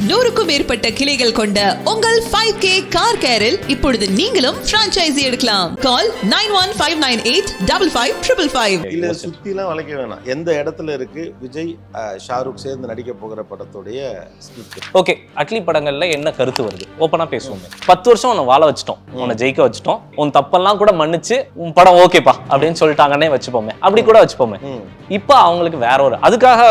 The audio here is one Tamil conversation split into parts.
100க்கும் மேற்பட்ட கிளைகள் கொண்ட உங்கள் 5K கார் கேரில் இப்பொழுது நீங்களும் பிரான்ச்சைசி எடுக்கலாம். கால் 9159855555. இல்ல சுத்திலாம் வளைக்க வேணாம். எந்த இடத்துல இருக்கு விஜய் ஷாருக் சேர்ந்து நடிக்க போகிற படத்துடைய ஸ்கிரிப்ட்? ஓகே, அட்லி படங்கள்ல என்ன கருத்து வருது ஓப்பனா பேசுவோமே. 10 வருஷம் உன்னை வாழ வச்சுட்டோம், உன்னை ஜெயிக்க வச்சுட்டோம், உன் தப்பெல்லாம் கூட மன்னிச்சு உன் படம் ஓகேப்பா அப்படின்னு சொல்லிட்டாங்கன்னே வச்சுப்போமே, அப்படி கூட வச்சுப்போமே. இப்போ அவங்களுக்கு வேற ஒரு அதுக்காக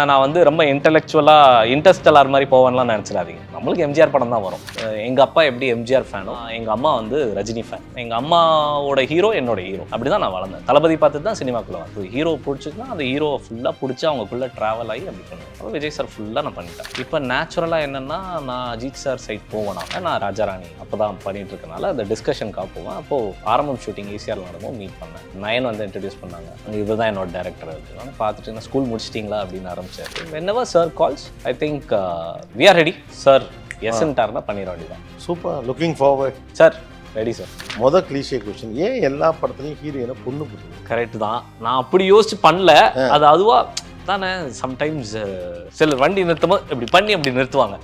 நான் வந்து ரொம்ப இன்டெலெக்சுவலா இன்டர்ஸ்டெல்லார் மாதிரி போவேன்லாம் நினைச்சிடாதீங்க. நம்மளுக்கு எம்ஜிஆர் படம் தான் வரும். எங்க அப்பா எப்படி எம்ஜிஆர் ஃபேனோ எங்க அம்மா வந்து ரஜினி ஃபேன். எங்க அம்மாவோட ஹீரோ என்னோட ஹீரோ. அப்படிதான் நான் வளர்ந்தேன். தளபதி பார்த்துட்டு தான் சினிமாக்குள்ள வந்து ஹீரோ பிடிச்சிருந்தா அந்த ஹீரோ ஃபுல்லா பிடிச்சி அவங்களுக்குள்ள டிராவல் ஆகி அப்படி பண்ணுவேன். விஜய் சார் ஃபுல்லா நான் பண்ணிட்டேன். இப்போ நேச்சுரலா என்னன்னா நான் அஜித் சார் சைட் போவேனா, நான் ராஜாராணி அப்பதான் பண்ணிட்டு இருக்கனால அந்த டிஸ்கஷனுக்காக போவேன். அப்போ ஆரம்பம் ஷூட்டிங் ஈஸியாக நடக்கும் மீட் பண்ணேன். நயன் வந்து இன்ட்ரடியூஸ் பண்ணாங்க. இவர் தான் என்னோட டேரக்டர். பார்த்துட்டு நான் ஸ்கூல் முடிச்சிட்டிங்களா அப்படின்னு ஆரம்பிச்சார். whenever sir calls I think we are ready sir. எஸ்ன்ட்டார்னா பண்ணிட வேண்டியதான். Super, looking forward. Sir ready sir. மொதல் கிளீஷே கொஸ்டின், ஏன் எல்லா படத்துலையும் ஹீரோயினை பொண்ணு புரியுது? கரெக்ட் தான். நான் அப்படி யோசிச்சு பண்ணல. அது அதுவா தானே. சம்டைம்ஸ் சில வண்டி நிறுத்தும் போது இப்படி பண்ணி அப்படி நிறுத்துவாங்க.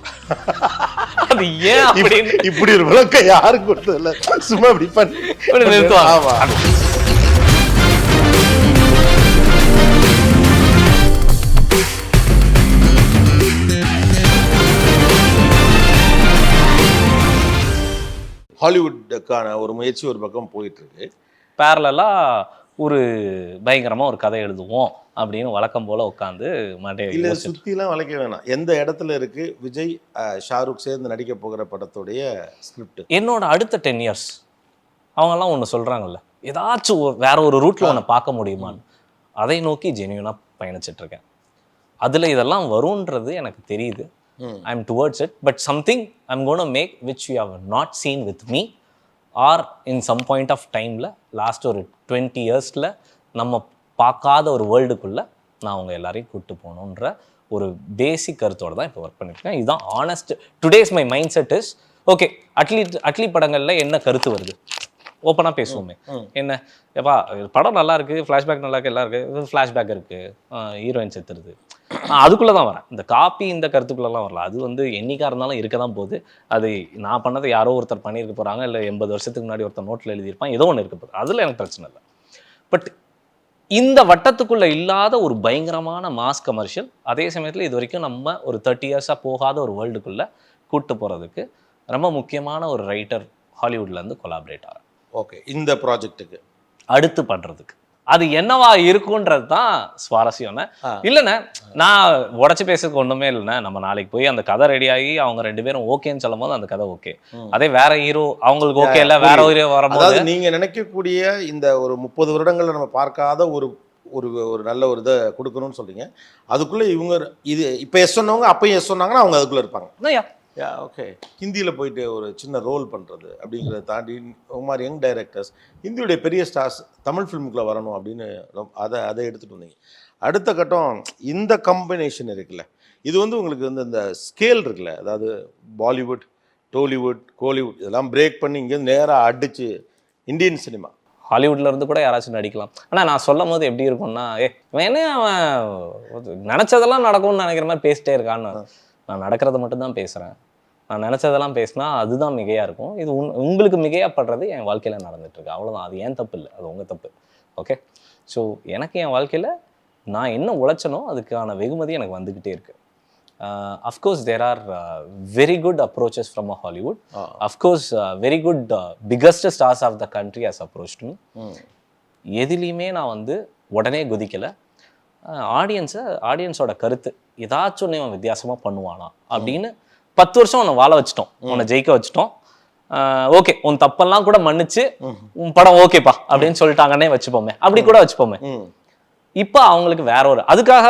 அது ஏன் அப்படின்னு இப்படி ஒரு விளக்கம் யாரும் கொடுத்ததில்ல. சும்மா இப்படி பண்ணி நிறுத்துவாங்க. ஹாலிவுட்டுக்கான ஒரு முயற்சி ஒரு பக்கம் போயிட்டு இருக்கு. பேரலா ஒரு பயங்கரமா ஒரு கதை எழுதுவோம் அப்படின்னு வழக்கம் போல உட்காந்து இல்ல சுத்திலாம் வளைக்க வேணாம். எந்த இடத்துல இருக்கு விஜய் ஷாருக் சேர்ந்து நடிக்க போகிற படத்துடைய ஸ்கிரிப்ட்? என்னோட அடுத்த 10 years அவங்கெல்லாம் ஒன்று சொல்றாங்கல்ல, ஏதாச்சும் வேற ஒரு ரூட்ல ஒன்று பார்க்க முடியுமான்னு, அதை நோக்கி ஜென்யூனா பயணிச்சுட்டு இருக்கேன். அதுல இதெல்லாம் வரும்ன்றது எனக்கு தெரியுது. I'm towards it, but something I'm going to make which you have not seen with me or in some point of timeல லாஸ்ட் ஒரு 20 yearsல நம்ம பார்க்காத ஒரு வேர்ல்டுக்குள்ள நான் அவங்க எல்லாரையும் கூப்பிட்டு போகணுன்ற ஒரு பேசிக் கருத்தோடு தான் இப்போ ஒர்க் பண்ணியிருக்கேன். இதுதான் honest. Today's my mind set is okay. Atlee படங்கள்ல என்ன கருத்து வருது ஓப்பனாக பேசுவோமே. என்ன எப்பா படம் நல்லா இருக்கு, ஃப்ளாஷ்பேக் நல்லா இருக்கு, எல்லாம் இருக்கு, ஃப்ளாஷ்பேக் இருக்கு, ஹீரோயின் செத்துருது, அதுக்குள்ளே தான் வரேன். இந்த காப்பி இந்த கருத்துக்குள்ளெல்லாம் வரல. அது வந்து என்னைக்காக இருந்தாலும் இருக்க தான் போகுது. அது நான் பண்ணதை யாரோ ஒருத்தர் பண்ணியிருக்க போகிறாங்க, இல்லை 80 வருஷத்துக்கு முன்னாடி ஒருத்தர் நோட்டில் எழுதியிருப்பான், ஏதோ ஒன்று இருக்க போகுது. அதில் எனக்கு பிரச்சனை இல்லை. பட் இந்த வட்டத்துக்குள்ளே இல்லாத ஒரு பயங்கரமான மாஸ் கமர்ஷியல், அதே சமயத்தில் இது வரைக்கும் நம்ம ஒரு 30 years போகாத ஒரு வேர்ல்டுக்குள்ளே கூப்பிட்டு போகிறதுக்கு ரொம்ப முக்கியமான ஒரு ரைட்டர் ஹாலிவுட்லேருந்து கொலாபரேட் ஆகிறேன். ஓகே, இந்த ப்ராஜெக்ட்டுக்கு அடுத்து பண்ணுறதுக்கு அது என்னவா இருக்குன்றது தான் சுவாரஸ்யம். இல்லைண்ணே, நான் உடச்சி பேசுறதுக்கு ஒன்றுமே இல்லைண்ணே. நம்ம நாளைக்கு போய் அந்த கதை ரெடியாகி அவங்க 2 பேரும் ஓகேன்னு சொல்லும் போது அந்த கதை ஓகே. அதே வேற ஹீரோ அவங்களுக்கு ஓகே இல்லை, வேற ஹீரோ வரும்போது நீங்கள் நினைக்கக்கூடிய இந்த ஒரு 30 வருடங்களில் நம்ம பார்க்காத ஒரு ஒரு நல்ல ஒரு இதை கொடுக்கணும்னு சொல்றீங்க. அதுக்குள்ளே இவங்க இது இப்போ எஸ் சொன்னவங்க அப்பயும் எஸ் சொன்னாங்கன்னா அவங்க அதுக்குள்ளே இருப்பாங்க. ஓகே, ஹிந்தியில் போயிட்டு ஒரு சின்ன ரோல் பண்ணுறது அப்படிங்கிறத தாண்டி மாதிரி யங் டைரக்டர்ஸ், ஹிந்தியுடைய பெரிய ஸ்டார்ஸ் தமிழ் ஃபிலிமுக்குள்ளே வரணும் அப்படின்னு அதை எடுத்துகிட்டு வந்தீங்க. அடுத்த கட்டம் இந்த காம்பினேஷன் இருக்குல்ல, இது வந்து உங்களுக்கு வந்து இந்த ஸ்கேல் இருக்குல்ல, அதாவது பாலிவுட், டோலிவுட், கோலிவுட் இதெல்லாம் பிரேக் பண்ணி இங்கேருந்து நேராக அடித்து இந்தியன் சினிமா ஹாலிவுட்ல இருந்து கூட யாராச்சும் நடிக்கலாம். ஆனால் நான் சொல்லும் போது எப்படி இருக்கும்னா, வேணே அவன் நினச்சதெல்லாம் நடக்கும்னு நினைக்கிற மாதிரி பேசிட்டே இருக்கான்னு. நான் நடக்கிறத மட்டும்தான் பேசுகிறேன். நான் நினச்சதெல்லாம் பேசினா அதுதான் மிகையாக இருக்கும். இது உங்களுக்கு மிகையாகப்படுறது என் வாழ்க்கையில் நடந்துட்டுருக்கு. அவ்வளோதான். அது ஏன் தப்பு இல்லை, அது உங்கள் தப்பு. ஓகே, ஸோ எனக்கு என் வாழ்க்கையில் நான் என்ன உழைச்சனோ அதுக்கான வெகுமதி எனக்கு வந்துக்கிட்டே இருக்குது. Of course there are very good approaches from a Hollywood. Of course very good biggest stars of the country has approached me. எதுலேயுமே நான் வந்து உடனே குதிக்கலை. ஆடியன்ஸோட கருத்து ஏதாச்சும் ஒன்று இவன் வித்தியாசமாக பண்ணுவானா அப்படின்னு 10 வருஷம் உன்னை வாழ வச்சுட்டோம், உன்னை ஜெயிக்க வச்சுட்டோம், ஓகே உன் தப்பெல்லாம் கூட மன்னிச்சு உன் படம் ஓகேப்பா அப்படின்னு சொல்லிட்டாங்கன்னே வச்சுப்போமே, அப்படி கூட வச்சுப்போமே. இப்போ அவங்களுக்கு வேற ஒரு அதுக்காக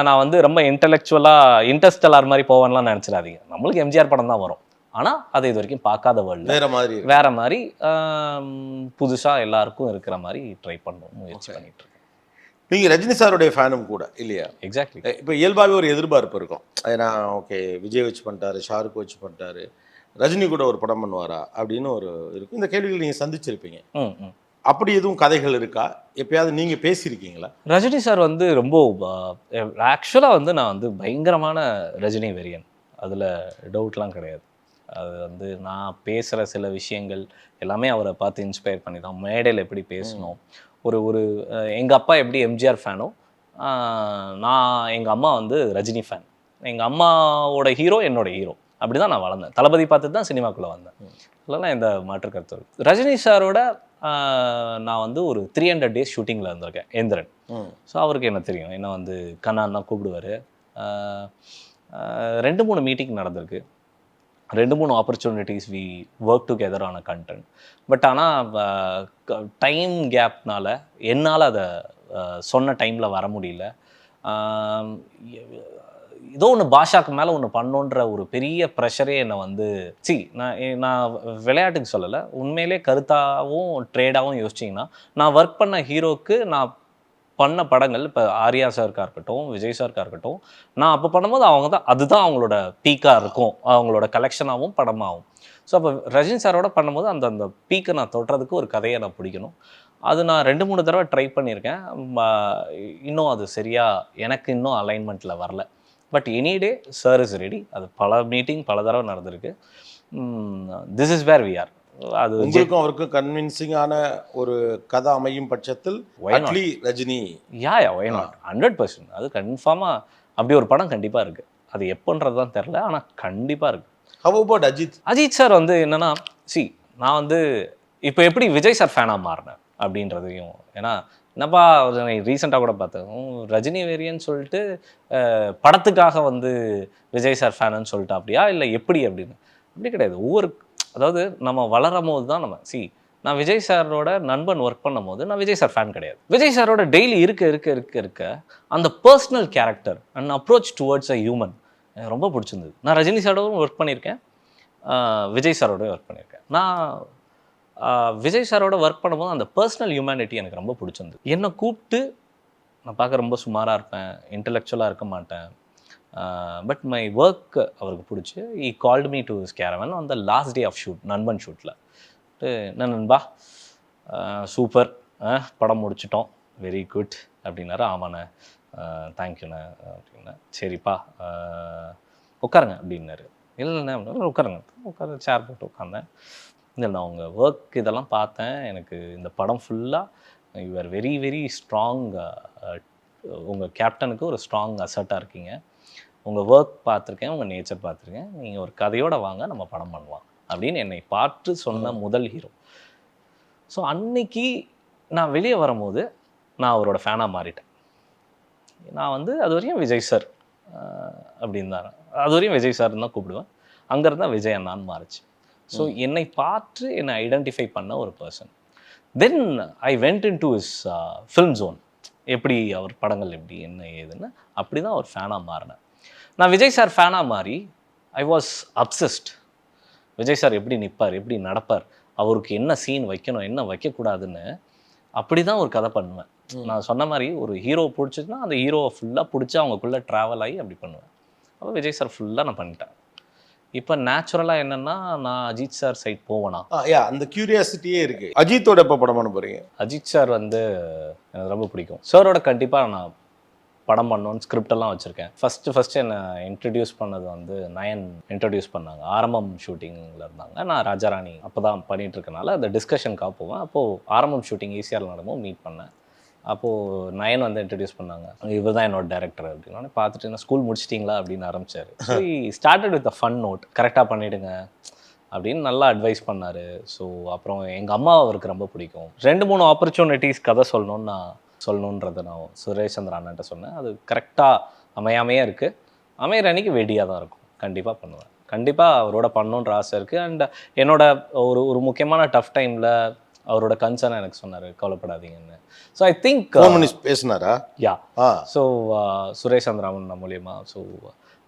நான் வந்து ரொம்ப இன்டெலெக்சுவலா இன்டர்ஸ்டெல்லார் மாதிரி போவேன்லாம் நினைச்சிடாதீங்க. நம்மளுக்கு எம்ஜிஆர் படம் தான் வரும். ஆனால் அதை இது வரைக்கும் பார்க்காத வேர்ல்டு வேற மாதிரி புதுசாக எல்லாருக்கும் இருக்கிற மாதிரி ட்ரை பண்ணணும், முயற்சி பண்ணிட்டு இருக்கேன். நீங்கள் ரஜினி சாருடைய ஃபேனும் கூட இல்லையா? எக்ஸாக்ட்லி. இப்போ இயல்பாகவே ஒரு எதிர்பார்ப்பு இருக்கும். ஏன்னா ஓகே விஜய் வச்சு பண்ணிட்டாரு, ஷாருக் வச்சு பண்ணிட்டாரு, ரஜினி கூட ஒரு படம் பண்ணுவாரா அப்படின்னு ஒரு இருக்கும். இந்த கேள்விகள் நீங்கள் சந்திச்சிருப்பீங்க. அப்படி எதுவும் கதைகள் இருக்கா? எப்பயாவது நீங்கள் பேசியிருக்கீங்களா? ரஜினி சார் வந்து ரொம்ப ஆக்சுவலாக வந்து நான் வந்து பயங்கரமான ரஜினி வெறியன். அதில் டவுட்லாம் கிடையாது. அது வந்து நான் பேசுகிற சில விஷயங்கள் எல்லாமே அவரை பார்த்து இன்ஸ்பயர் பண்ணி தான். மேடையில் எப்படி பேசணும், ஒரு ஒரு எங்கள் அப்பா எப்படி எம்ஜிஆர் ஃபேனோ, நான் எங்கள் அம்மா வந்து ரஜினி ஃபேன். எங்கள் அம்மாவோட ஹீரோ என்னோட ஹீரோ. அப்படி தான் நான் வளர்ந்தேன். தளபதி பார்த்துட்டு தான் சினிமாக்குள்ளே வந்தேன். இல்லைன்னா எந்த மாற்று கருத்து இல்லை. ரஜினி சாரோட நான் வந்து ஒரு 300 days ஷூட்டிங்கில் இருந்திருக்கேன், எந்திரன். ஸோ அவருக்கு என்ன தெரியும், என்ன வந்து கண்ணான் தான் கூப்பிடுவார். 2-3 மீட்டிங் நடந்திருக்கு, 2-3 ஆப்பர்ச்சுனிட்டிஸ் வி ஒர்க் டுகெதர் ஆன கண்டென்ட். பட் ஆனால் டைம் கேப்னால என்னால் அதை சொன்ன டைமில் வர முடியல. ஏதோ ஒன்று பாஷாக்கு மேலே ஒன்று பண்ணோன்ற ஒரு பெரிய ப்ரெஷரே என்னை வந்து நான் விளையாட்டுக்கு சொல்லலை, உண்மையிலே கருத்தாகவும் ட்ரேடாகவும் யோசிச்சிங்கன்னா, நான் ஒர்க் பண்ண ஹீரோக்கு நான் பண்ண படங்கள், இப்போ ஆர்யா சாருக்காக இருக்கட்டும், விஜய் சாருக்காக இருக்கட்டும், நான் அப்போ பண்ணும்போது அவங்க தான் அதுதான் அவங்களோட பீக்காக இருக்கும், அவங்களோட கலெக்ஷனாகவும் படமாகவும். ஸோ அப்போ ரஜினி சாரோட பண்ணும்போது அந்த அந்த பீக்கை நான் தொடுறதுக்கு ஒரு கதையை நான் பிடிக்கணும். அது நான் 2-3 தடவை ட்ரை பண்ணியிருக்கேன். இன்னும் அது சரியாக எனக்கு இன்னும் அலைன்மெண்ட்டில் வரல. But any day sir is ready. அது பல மீட்டிங் பல தடவை நடந்திருக்கு. This is where we are. அது உங்களுக்கும் அவருக்கும் கன்வின்சிங்கான ஒரு கதை அமையும் பட்சத்தில் ரஜினி ஒய் நாட் 100%. அது கன்ஃபார்மாக அப்படி ஒரு படம் கண்டிப்பாக இருக்குது. அது எப்போன்றது தான் தெரில, ஆனால் கண்டிப்பாக இருக்குது. ஹவ் அபௌட் அஜித் சார் வந்து என்னென்னா, நான் வந்து இப்போ எப்படி விஜய் சார் ஃபேனாக மாறினேன் அப்படின்றதையும், ஏன்னா என்னப்பா ரீசெண்டாக கூட பார்த்தேன், ரஜினி வேரியன்னு சொல்லிட்டு படத்துக்காக வந்து விஜய் சார் ஃபேனுன்னு சொல்லிட்டு அப்படியா இல்லை எப்படி அப்படின்னு. அப்படி கிடையாது. அதாவது நம்ம வளரும் போது தான் நம்ம நான் விஜய் சாரோட நண்பன் ஒர்க் பண்ணும் போது நான் விஜய் சார் ஃபேன் கிடையாது. விஜய் சாரோட டெய்லி இருக்க அந்த personal character and approach towards a human எனக்கு ரொம்ப பிடிச்சிருந்தது. நான் ரஜினி சாரோடும் ஒர்க் பண்ணியிருக்கேன், விஜய் சாரோடய ஒர்க் பண்ணியிருக்கேன். நான் விஜய் சாரோட ஒர்க் பண்ணும்போது அந்த பர்சனல் ஹியூமனிட்டி எனக்கு ரொம்ப பிடிச்சிருந்தது. என்னை கூப்பிட்டு நான் பார்க்க ரொம்ப சுமாராக இருப்பேன், இன்டலெக்சுவலாக இருக்க மாட்டேன், பட் மை ஒர்க் அவருக்கு பிடிச்சி he called me to his caravan on the last day of shoot, Nanban ஷூட்டில். என்ன நண்பா சூப்பர், படம் முடிச்சிட்டோம், வெரி குட் அப்படின்னாரு. ஆமாண்ணே, தேங்க்யூண்ணே அப்படின்னா. சரிப்பா உட்காருங்க அப்படின்னாரு. இல்லைண்ணே உட்காருங்க. சேர் போட்டு உட்காந்தேன். இல்லை நான் உங்கள் ஒர்க் இதெல்லாம் பார்த்தேன், எனக்கு இந்த படம் ஃபுல்லாக you are very very strong, உங்கள் கேப்டனுக்கு ஒரு ஸ்ட்ராங் அசட்டாக இருக்கீங்க. உங்கள் ஒர்க் பார்த்துருக்கேன், உங்கள் நேச்சர் பார்த்துருக்கேன், நீங்கள் ஒரு கதையோடு வாங்க, நம்ம படம் பண்ணலாம் அப்படின்னு என்னை பார்த்து சொன்ன முதல் ஹீரோ. ஸோ அன்னைக்கு நான் வெளியே வரும்போது நான் அவரோட ஃபேனாக மாறிட்டேன். நான் வந்து அது வரையும் விஜய் சார் அப்படின்னு தான், அது வரையும் விஜய் சார்னு தான் கூப்பிடுவேன். அங்கேருந்தா விஜய் அண்ணான்னு மாறிச்சு. ஸோ என்னை பார்த்து என்னை ஐடென்டிஃபை பண்ண ஒரு person. Then I went in to his film zone. எப்படி அவர் படங்கள் எப்படி என்ன ஏதுன்னு அப்படி தான் ஒரு ஃபேனாக மாறினேன். நான் விஜய் சார் ஃபேனாக மாறி I was obsessed. Vijay sir எப்படி நிற்பார், எப்படி நடப்பார், அவருக்கு என்ன சீன் வைக்கணும், என்ன வைக்கக்கூடாதுன்னு அப்படி தான் ஒரு கதை பண்ணுவேன். நான் சொன்ன மாதிரி ஒரு ஹீரோ பிடிச்சதுன்னா அந்த ஹீரோவை ஃபுல்லாக பிடிச்சி அவங்களுக்குள்ளே ட்ராவல் ஆகி அப்படி பண்ணுவேன். அப்போ விஜய் சார் ஃபுல்லாக நான் பண்ணிட்டேன். இப்போ நேச்சுரலாக என்னென்னா நான் அஜித் சார் சைட் போவேனா, அந்த கியூரியாசிட்டியே இருக்குது. அஜித்தோட எப்போ படம் பண்ண போகிறீங்க? அஜித் சார் வந்து எனக்கு ரொம்ப பிடிக்கும். சாரோட கண்டிப்பாக நான் படம் பண்ணணும்னு ஸ்கிரிப்டெல்லாம் வச்சுருக்கேன். ஃபஸ்ட்டு என்னை இன்ட்ரடியூஸ் பண்ணது வந்து நயன் இன்ட்ரடியூஸ் பண்ணாங்க. ஆரம்பம் ஷூட்டிங்கில் இருந்தாங்க, நான் ராஜாராணி அப்போ தான் பண்ணிகிட்டு இருக்கனால அந்த டிஸ்கஷனுக்காக போவேன். அப்போது ஆரம்பம் ஷூட்டிங் ஈஸியாக நடக்கும், மீட் பண்ணேன். அப்போது நயன் வந்து இன்ட்ரடியூஸ் பண்ணாங்க, இவர் தான் என்னோட டேரக்டர் அப்படின்னு. பார்த்துட்டு என்ன ஸ்கூல் முடிச்சிட்டிங்களா அப்படின்னு ஆரம்பித்தார். So started with a fun note, கரெக்டாக பண்ணிவிடுங்க அப்படின்னு நல்லா அட்வைஸ் பண்ணார். ஸோ அப்புறம் எங்கள் அம்மா அவருக்கு ரொம்ப பிடிக்கும். 2-3 ஆப்பர்ச்சுனிட்டிஸ் கதை சொல்லணுன்றதை நான் சுரேஷ் சந்திர அண்ணன்ட்ட சொன்னேன். அது கரெக்டாக அமையாமையே இருக்குது, அமையிற அன்னைக்கு வெடியாக தான் இருக்கும். கண்டிப்பாக பண்ணுவேன், கண்டிப்பாக அவரோட பண்ணணுன்ற ஆசை இருக்குது. அண்ட் என்னோட ஒரு முக்கியமான டஃப் டைமில் அவரோட கன்சர்னை எனக்கு சொன்னார், கவலைப்படாதீங்கன்னு. ஸோ ஐ திங்க் பேசினாரா? யா. ஸோ சுரேஷ் சந்திராமன் மூலியமாக. So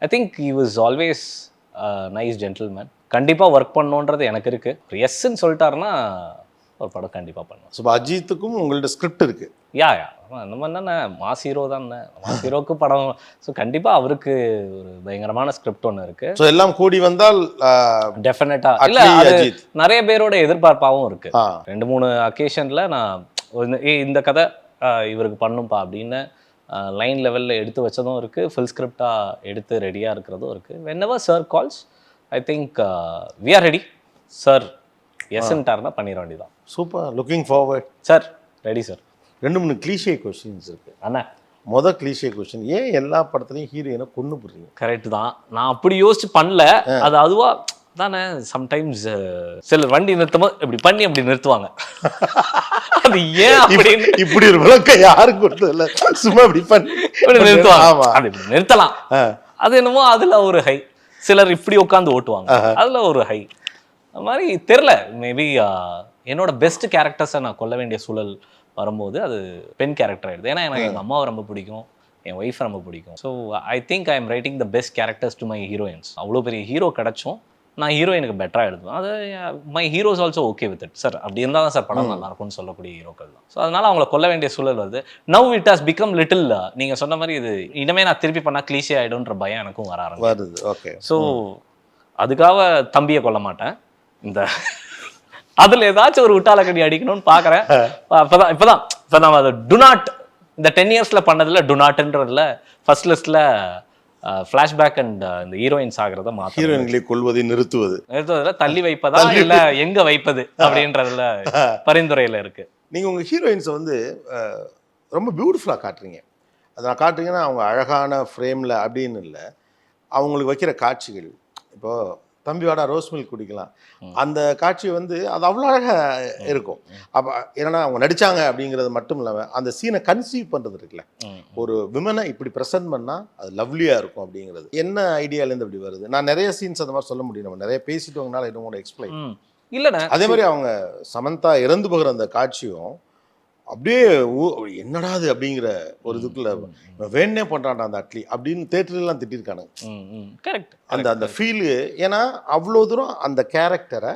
I think he was always nice gentleman. கண்டிப்பாக ஒர்க் பண்ணணுன்றது எனக்கு இருக்குது. எஸ்ன்னு சொல்லிட்டாருன்னா ஒரு படம் கண்டிப்பாக பண்ணுவேன். ஸோ அஜித்துக்கும் உங்கள்ட்ட ஸ்கிரிப்ட் இருக்குது? யா நம்ம என்னென்ன மாஸ் ஹீரோ தானே, மாஸ் ஹீரோக்கு படம். ஸோ கண்டிப்பாக அவருக்கு ஒரு பயங்கரமான ஸ்கிரிப்ட் ஒன்று இருக்குது. ஸோ எல்லாம் கூடி வந்தால் டெஃபினட்டாக இல்லை, அது நிறைய பேரோட எதிர்பார்ப்பாகவும் இருக்குது. 2-3 அக்கேஷனில் நான் இந்த கதை இவருக்கு பண்ணும்பா அப்படின்னு லைன் லெவலில் எடுத்து வச்சதும் இருக்குது, ஃபுல் ஸ்கிரிப்டாக எடுத்து ரெடியாக இருக்கிறதும் இருக்குது. whenever sir calls I think we are ready. Sir எஸ்ன்ட்டார்னா பண்ணிட வேண்டியதான். Super, looking forward. Sir ready sir. 2-3 cliche questions இருக்கு. அண்ணா கிளீஷே கொஸ்டின், ஏன் எல்லா படத்துலையும் ஹீரோயினை கொண்டு போடுறீங்க? கரெக்ட் தான், நான் அப்படி யோசிச்சு பண்ணல. அது அதுவா தானே. சம்டைம்ஸ் சிலர் வண்டி நிறுத்தும்போது இப்படி பண்ணி அப்படி நிறுத்துவாங்க. அது ஏன் அப்படின்னு இப்படி ஒரு விளக்கம் யாரும் கொடுத்ததில்ல. சும்மா இப்படி பண்ணி நிறுத்துவாங்க. அது இப்படி நிறுத்தலாம். அது என்னமோ அதுல ஒரு ஹை. சிலர் இப்படி உட்காந்து ஓட்டுவாங்க, அதுல ஒரு ஹை. அது மாதிரி தெரில. மேபி என்னோட பெஸ்ட் கேரக்டர்ஸை நான் கொல்ல வேண்டிய சூழல் வரும்போது அது பெண் கேரக்டர் ஆகிடுது. ஏன்னா எனக்கு எங்கள் அம்மாவை ரொம்ப பிடிக்கும், என் ஒய்ஃபை ரொம்ப பிடிக்கும். So I think I am writing the best characters to my heroines. அவ்வளோ பெரிய ஹீரோ கிடச்சும் நான் ஹீரோயினுக்கு பெட்டராக எழுதுவேன். அது my heroes also okay with it. Sir அப்படி இருந்தால் தான் சார் படம் நல்லா இருக்கும்னு சொல்லக்கூடிய ஹீரோக்கள் தான். ஸோ அதனால் அவங்கள கொல்ல வேண்டிய சூழல் வருது. Now it has become little, நீங்கள் சொன்ன மாதிரி இது இனிமே நான் திருப்பி பண்ணால் கிளீஷே ஆகிடும்ன்ற பயம் எனக்கும் வர ஆரம்பிச்சு. ஓகே. ஸோ அதுக்காக தம்பியை கொல்ல மாட்டேன். இந்த அதில் ஏதாச்சும் ஒரு உட்டாலக்கடி அடிக்கணும்னு பார்க்குறேன். இப்போ நம்ம அதை டு நாட் இந்த 10 இயர்ஸில் பண்ணதில் டு நாட்ன்றதுல ஃபர்ஸ்ட் லிஸ்ட்டில் ஃப்ளாஷ்பேக் அண்ட் இந்த ஹீரோயின்ஸ் ஆகிறத மாற்ற, ஹீரோயின்களை கொள்வதை நிறுத்துவதில் தள்ளி வைப்பதா இல்லை எங்கே வைப்பது அப்படின்றதுல பரிந்துரையில் இருக்குது. நீங்கள் உங்கள் ஹீரோயின்ஸை வந்து ரொம்ப பியூட்டிஃபுல்லாக காட்டுறீங்க. அதை நான் காட்டுறீங்கன்னா அவங்க அழகான ஃப்ரேமில் அப்படின்னு இல்லை, அவங்களுக்கு வைக்கிற காட்சிகள். இப்போது தம்பி வாடா ரோஸ் மில்க் குடிக்கலாம், அந்த காட்சி வந்து அது அவ்வளோ அழகாக இருக்கும். அப்போ என்னன்னா அவங்க நடித்தாங்க அப்படிங்கிறது மட்டும் இல்லாமல் அந்த சீனை கன்சீவ் பண்ணுறது இருக்குல்ல, ஒரு விமனை இப்படி ப்ரெசென்ட் பண்ணால் அது லவ்லியாக இருக்கும் அப்படிங்கிறது என்ன ஐடியாலேருந்து அப்படி வருது? நான் நிறைய சீன்ஸ் அந்த மாதிரி சொல்ல முடியும், நம்ம நிறைய பேசிட்டோங்கனால இன்னும் எக்ஸ்பிளைன் இல்லைண்ணா. அதே மாதிரி அவங்க சமந்தா இறந்து போகிற அந்த காட்சியும் அப்படியே என்னடா அது அப்படிங்கிற ஒரு இதுக்குள்ள வேணே பண்றான்டா அந்த அட்லி அப்படின்னு தேட்டர்லாம் திட்டிருக்கானுங்க. கரெக்ட். அந்த ஃபீலு, ஏன்னா அவ்வளோ தூரம் அந்த கேரக்டரை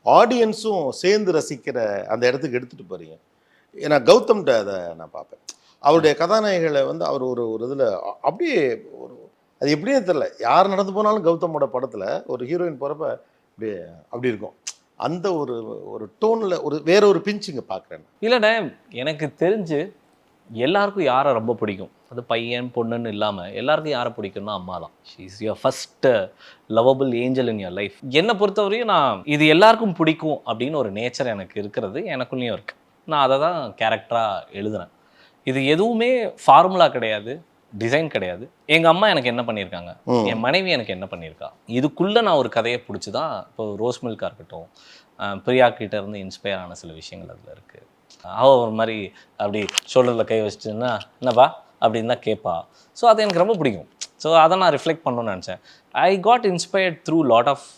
ஆடியன்ஸும் சேர்ந்து ரசிக்கிற அந்த இடத்துக்கு எடுத்துட்டு போறீங்க. ஏன்னா கௌதம்கிட்ட அதை நான் பார்ப்பேன், அவருடைய கதாநாயகிகளை வந்து அவர் ஒரு இதில் அப்படியே ஒரு அது எப்படியே தெரில, யார் நடந்து போனாலும் கௌதமோட படத்தில் ஒரு ஹீரோயின் போகிறப்ப அப்படியே அப்படி இருக்கும். அந்த ஒரு டோனில் வேற ஒரு பிஞ்சிங்க பார்க்குறேன். இல்லைண்ணே, எனக்கு தெரிஞ்சு எல்லாருக்கும் யாரை ரொம்ப பிடிக்கும், அது பையன் பொண்ணுன்னு இல்லாமல் எல்லாருக்கும் யாரை பிடிக்கும்னா அம்மா தான். She is your first lovable angel in your life. என்னை பொறுத்தவரையும் நான் இது எல்லாருக்கும் பிடிக்கும் அப்படின்னு ஒரு நேச்சர் எனக்கு இருக்கிறது, எனக்குள்ளேயும் இருக்குது. நான் அதை தான் கேரக்டராக எழுதுனேன். இது எதுவுமே ஃபார்முலா கிடையாது, டிசைன் கிடையாது. எங்கள் அம்மா எனக்கு என்ன பண்ணியிருக்காங்க, என் மனைவி எனக்கு என்ன பண்ணியிருக்கா, இதுக்குள்ளே நான் ஒரு கதையை பிடிச்சி தான். இப்போ ரோஸ் மில்காக இருக்கட்டும், பிரியா கிட்ட இருந்து இன்ஸ்பயர் ஆன சில விஷயங்கள் அதில் இருக்குது. அவள் ஒரு மாதிரி அப்படி ஷோல்டரில் கை வச்சுட்டுன்னா என்னப்பா அப்படின்னு தான் கேட்பா. ஸோ அது எனக்கு ரொம்ப பிடிக்கும். ஸோ அதை நான் ரிஃப்ளெக்ட் பண்ணணும்னு நினச்சேன். I got inspired through lot of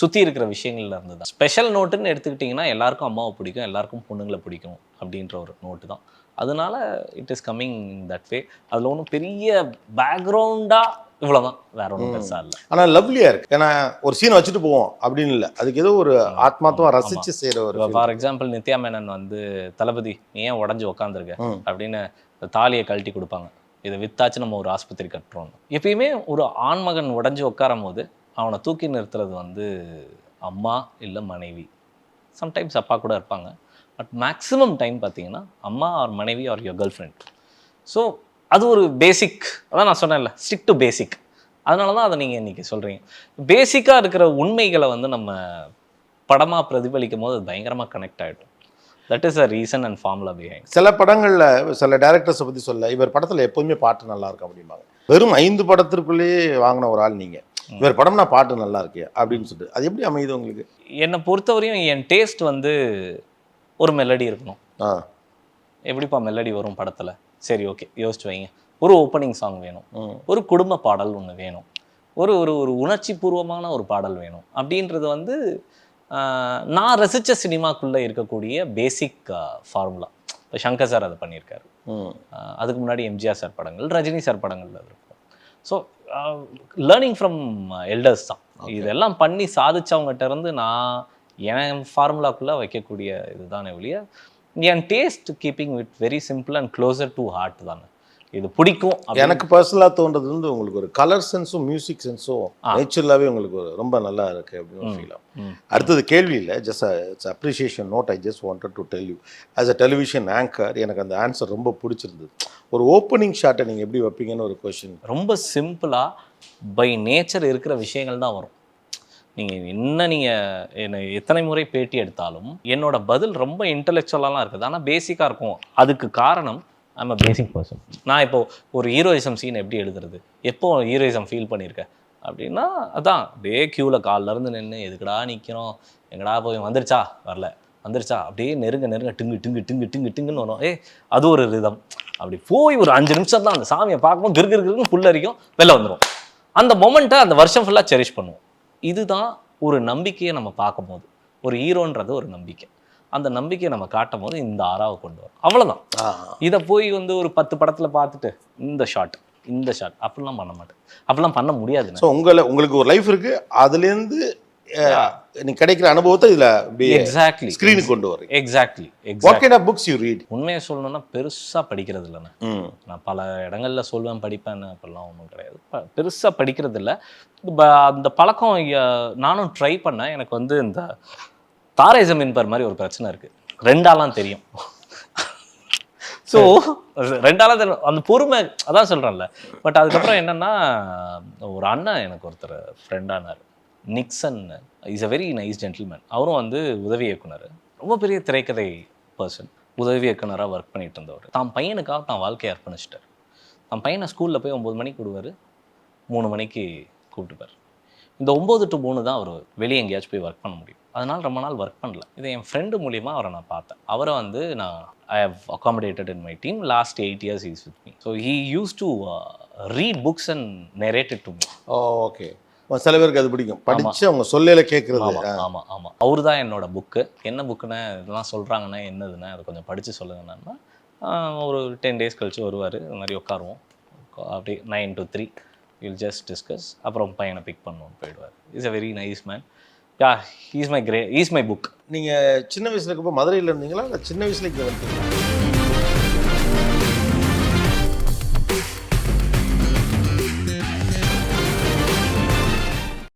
சுற்றி இருக்கிற விஷயங்கள்ல இருந்து தான். ஸ்பெஷல் நோட்டுன்னு எடுத்துக்கிட்டிங்கன்னா எல்லாருக்கும் அம்மாவை பிடிக்கும், எல்லாருக்கும் பொண்ணுங்களை பிடிக்கும் அப்படின்ற ஒரு நோட்டு தான். அதனால it is coming that way. அதில் ஒன்றும் பெரிய பேக்ரவுண்டாக இவ்வளோதான், வேற ஒன்றும் பெருசாக இல்லை. ஆனால் லவ்லியாக இருக்குது. ஏன்னா ஒரு சீனை வச்சுட்டு போவோம் அப்படின்னு இல்லை, அதுக்கு ஏதோ ஒரு ஆத்மாத்தமாக ரசித்து செய்கிற ஒரு. ஃபார் எக்ஸாம்பிள் நித்யா மேனன் வந்து தளபதி நீ ஏன் உடஞ்சி உக்காந்துருக்க அப்படின்னு தாலியை கழட்டி கொடுப்பாங்க, இதை வித்தாச்சு நம்ம ஒரு ஆஸ்பத்திரி கட்டுறோம். எப்பயுமே ஒரு ஆண்மகன் உடஞ்சி உட்காரும் போது அவனை தூக்கி நிறுத்துறது வந்து அம்மா இல்லை மனைவி, சம்டைம்ஸ் அப்பா கூட இருப்பாங்க. பட் மேக்ஸிமம் டைம் பார்த்தீங்கன்னா அம்மா ஆர் மனைவி or your girlfriend. So அது ஒரு பேசிக், அதான் நான் சொன்னேன்ல, ஸ்டிக் டு பேசிக். அதனால தான் அதை நீங்கள் இன்றைக்கி சொல்கிறீங்க. பேசிக்காக இருக்கிற உண்மைகளை வந்து நம்ம படமாக பிரதிபலிக்கும் போது அது பயங்கரமாக கனெக்ட் ஆகிடும். That is a reason and formula behind. சில படங்களில் சில டேரக்டர்ஸை பற்றி சொல்ல, இவர் படத்தில் எப்போதுமே பாட்டு நல்லா இருக்கும் அப்படிம்பாங்க. வெறும் 5 படத்திற்குள்ளேயே வாங்கின ஒரு ஆள் நீங்கள், இவர் படம்னா பாட்டு நல்லா இருக்கே அப்படின்னு சொல்லிட்டு அது எப்படி அமையுது உங்களுக்கு? என்னை பொறுத்தவரையும் என் டேஸ்ட் வந்து ஒரு மெலடி இருக்கணும். எப்படிப்பா மெலடி வரும் படத்தில்? சரி ஓகே யோசிச்சு வைங்க, ஒரு ஓப்பனிங் சாங் வேணும், ஒரு குடும்ப பாடல் ஒன்று வேணும், ஒரு ஒரு ஒரு உணர்ச்சி பூர்வமான ஒரு பாடல் வேணும். அப்படின்றது வந்து நான் ரசித்த சினிமாக்குள்ளே இருக்கக்கூடிய பேசிக் ஃபார்முலா. இப்போ சங்கர் சார் அதை பண்ணியிருக்காரு, அதுக்கு முன்னாடி எம்ஜிஆர் சார் படங்கள், ரஜினி சார் படங்கள் அது இருக்கும். ஸோ லேர்னிங் ஃப்ரம் எல்டர்ஸ் தான். இதெல்லாம் பண்ணி சாதிச்சவங்ககிட்ட இருந்து நான் என் ஃபார்முலாக்குள்ளே வைக்கக்கூடிய இதுதானே ஒழிய என் taste keeping with very simple and closer to heart தானே. இது பிடிக்கும் அப்படின்னு. எனக்கு பர்சனலாக தோன்றது வந்து உங்களுக்கு ஒரு கலர் சென்ஸும் மியூசிக் சென்ஸும் நேச்சுரலாகவே உங்களுக்கு ரொம்ப நல்லா இருக்கு அப்படின்னு ஃபீல் ஆகும். அடுத்தது கேள்வி இல்லை, just it's appreciation note. I just wanted to tell you as a television anchor எனக்கு அந்த ஆன்சர் ரொம்ப பிடிச்சிருந்தது. ஒரு ஓப்பனிங் ஷாட்டை நீங்கள் எப்படி வைப்பீங்கன்னு ஒரு கொஸ்டின். ரொம்ப சிம்பிளாக பை நேச்சர் இருக்கிற விஷயங்கள் தான் வரும். நீங்கள் என்னை எத்தனை முறை பேட்டி எடுத்தாலும் என்னோட பதில் ரொம்ப இன்டெலெக்சுவலாலாம் இருக்குது, ஆனால் பேசிக்காக இருக்கும். அதுக்கு காரணம் ஐம் அ பேசிக் பர்சன். நான் இப்போ ஒரு ஹீரோயிசம் சீன் எப்படி எழுதுறது, எப்போ ஹீரோயிசம் ஃபீல் பண்ணியிருக்கேன் அப்படின்னா அதான் அப்படியே க்யூவில் காலிலேருந்து நின்று எதுக்கடா நிற்கிறோம், எங்கடா போய் வந்துருச்சா வரல வந்துருச்சா அப்படியே நெருங்க டிங்கு டிங்கு டிங்கு டிங்கு டிங்குன்னு வரும். அது ஒரு ரிதம். அப்படி போய் ஒரு 5 நிமிஷம் தான் அந்த சாமியை பார்க்கும்போது கிருகிருன்னு புல்லரிக்கும், வெளில வந்துடும். அந்த மொமெண்ட்டை அந்த வருஷம் ஃபுல்லாக செரிஷ் பண்ணுவோம். இதுதான் ஒரு நம்பிக்கையை நம்ம பார்க்கும்போது, ஒரு ஹீரோன்றது ஒரு நம்பிக்கை. அந்த நம்பிக்கையை நம்ம காட்டும் போது இந்த ஆறாவை கொண்டு வரும், அவ்வளோதான். இதை போய் வந்து ஒரு 10 படத்தில் பார்த்துட்டு இந்த ஷாட் அப்படிலாம் பண்ண மாட்டேன், அப்படிலாம் பண்ண முடியாது. ஸோ உங்களுக்கு ஒரு லைஃப் இருக்கு, அதுலேருந்து நீ கிடைக்கிற அனுபவத்தை இதில் எக்ஸாக்ட்லி ஸ்க்ரீனுக்கு கொண்டு வரீங்க. Exactly. What kind of books you read? உண்மையை சொல்லணும்னா பெருசாக படிக்கிறது இல்லைண்ணே. நான் பல இடங்களில் சொல்வேன் படிப்பேன்னு, அப்படிலாம் ஒன்றும் கிடையாது. பெருசாக படிக்கிறது இல்லை. அந்த பழக்கம் நானும் ட்ரை பண்ணேன். எனக்கு வந்து இந்த தாரே ஜமீன் பர் மாதிரி ஒரு பிரச்சனை இருக்குது. 2 ஆளாம் தெரியும். ஸோ 2 ஆளாம் தெரியும், அந்த பொறுமை அதான் சொல்கிறேன்ல. பட் அதுக்கப்புறம் என்னென்னா ஒரு அண்ணன் எனக்கு ஒருத்தர் ஃப்ரெண்டானார், Nixon. Is a very nice gentleman. அவரும் வந்து உதவி இயக்குனர், ரொம்ப பெரிய திரைக்கதை பர்சன், உதவி இயக்குனராக ஒர்க் பண்ணிட்டு இருந்தவர். தான் பையனுக்காக தான் வாழ்க்கையை அர்ப்பணிச்சிட்டார். தான் பையனை ஸ்கூலில் போய் 9 மணிக்கு விடுவார், 3 மணிக்கு கூப்பிட்டுப்பார். இந்த 9 to 3 தான் அவர் வெளியே எங்கேயாச்சும் போய் ஒர்க் பண்ண முடியும். அதனால் ரொம்ப நாள் ஒர்க் பண்ணல. இதை என் ஃப்ரெண்டு மூலியமாக அவரை நான் பார்த்தேன். அவரை வந்து I have accommodated in my team. Last 8 years he is with me. So he used to read books and narrate it to me. Okay. சில பேருக்கு அது பிடிக்கும், படிச்சு அவங்க சொல்லையில கேட்கறது. ஆமாம். அவரு தான் என்னோட புக்கு. என்ன புக்குன்னா இதெல்லாம் சொல்கிறாங்கன்னா என்னதுன்னா அதை கொஞ்சம் படித்து சொல்லுங்கன்னா ஒரு 10 days கழிச்சு வருவார். இந்த மாதிரி உட்காருவோம், அப்படி 9 to 3 வில் ஜஸ்ட் டிஸ்கஸ். அப்புறம் பையனை பிக் பண்ணுவோம், போயிடுவார். Is a very nice man. Yeah, he's my book. நீங்கள் சின்ன வயசுல இருக்கப்போ மதுரையில் இருந்தீங்களா இல்லை சின்ன வயசுல இங்கே வந்தீங்களா?